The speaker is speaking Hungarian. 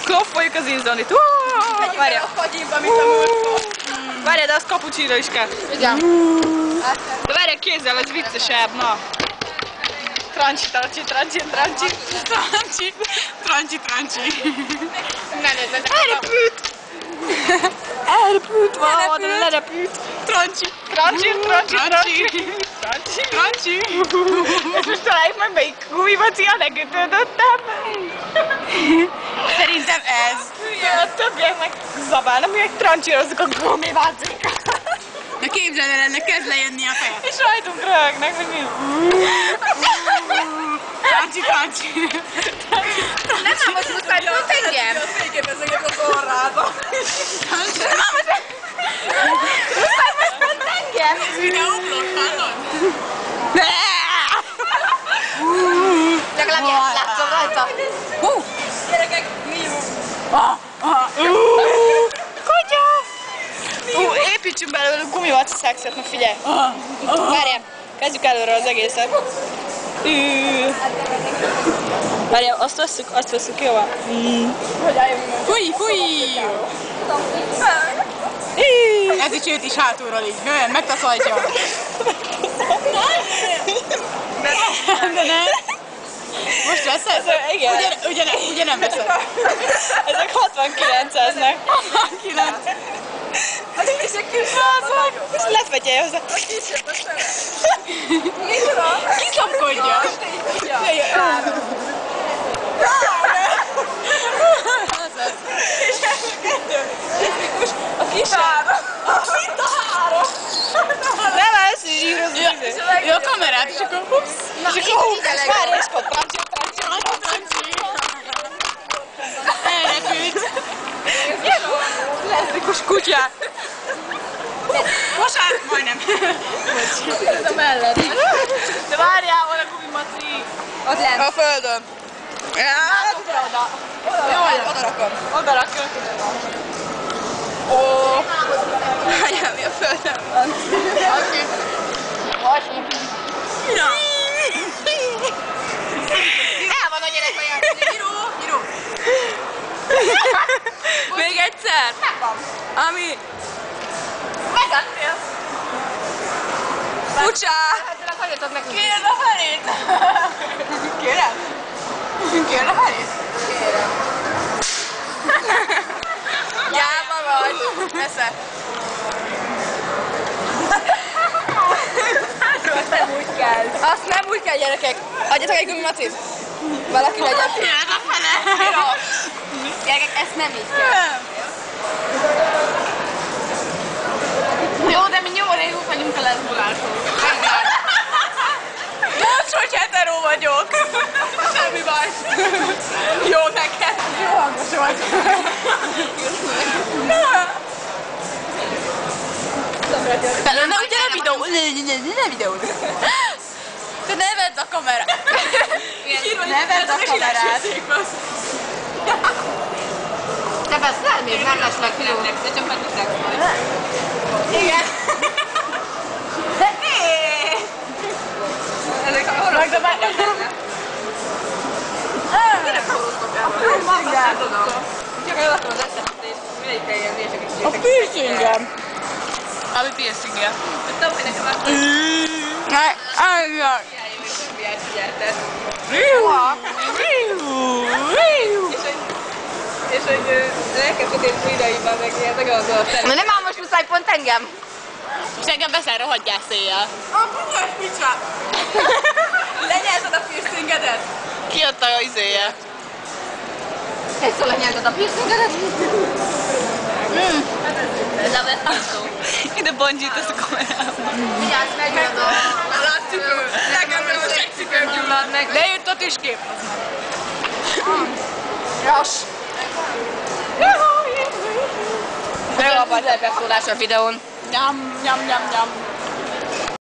Kloffoljuk az Inzonit. Várjál. A fagyimba, mint a múltkor. Várjál, de az cappuccino is kell. Igen. De várjál, kézzel, ez viccesebb, na. Trancsi. Ne nézzetek. Elrepült! Elrepült valahol, de lerepült. Trancsi. És most találjuk meg, melyik gumimaci a legütődöttebb. Szerintem ez. A többiek meg zabálnak, mi meg trancsírozzuk a gumimacikat. De képzeld el, ennek kezd lejönni a feje. És rajtunk röhögnek, hogy mi. Trancsi. Nem, most muszáj pont engem. Fényképezzek az orrába. Muszáj most pont engem. Videóblog, hallod? Legalább látszom rajta. Gyerekek, mi jó? Kutya! Építsünk belőle gumimaci szexet, na figyelj. Várjál, kezdjük előre az egészet. Várjál, azt veszük, jó van? Fúj! Ez is őt is hátulról így, nően, megtaszolja. De nem. Most veszed? Igen. Ugye nem veszed? Ezek 69-eznek. 69. Az is egy kis És lefegyelj hozzá. a kisebb a szemem. Micsoda? Kiszapkodja. A kisebb. Mint a három. Nem állsz, hogy zsírozni. Jó a kamerát, és akkor hupsz. És akkor várj, és akkor trancsi. Elrepült. Leszbikus kutyák. Most már majdnem. Ez a mellett. De várjál, van a gumimaci. Ott lent. A földön. Oda. Jól, oda rakom. Oda rakom. Ó. Várjál, mi a földön van. Na. El van a gyerek olyan. Nyíró. Még egyszer. Ami. Megettél. Furcsa. Ezzel hagyjatok nekünk. Kérd a felét. Kérem? Kérd a felét. Kérem. Gyáva vagy. Esze. Azt nem úgy kell. Azt nem úgy kell, gyerekek. Adjatok egy gumimacit. Valaki legyen. Kérd a fele. Gyerekek, ezt nem így kell. Jó, de mi jó régók vagyunk a leszbolások. Mondd, hogy hetero vagyok. Semmi baj. Jó neked. Jó hangos vagy. Ne ugye ne videó. Ne videó. Te ne vedd a kamerát. Ne vedd a kamerát. Te veszel még mellesleg különnek, de csak megütek majd. Igen. Ezek a oroszok. Mire forróztok el? Igen. Csak eladtam az eszetést. Mindegy kell jönni, és egy A piercingem. Ami piercingje. Tudom, hogy nekem azt figyelted. És hogy elkezdődött videóiban meg ilyen megoldott. Na nem áll most muszáj pont engem. És engem veszel, rohadjál széjjel. A bunyás picsa! Lenyelted a piercingedet? Ki adta a izéje? Egyszer lenyelted a piercingedet? De szó. Ide bongyítasz a kamerában. Vigyázz, meggyullad a... Látjuk ő! Nekem a szexikőm gyullad meg. De jött a tüskép. Ras. De jó a beszólás a videón. Nyam.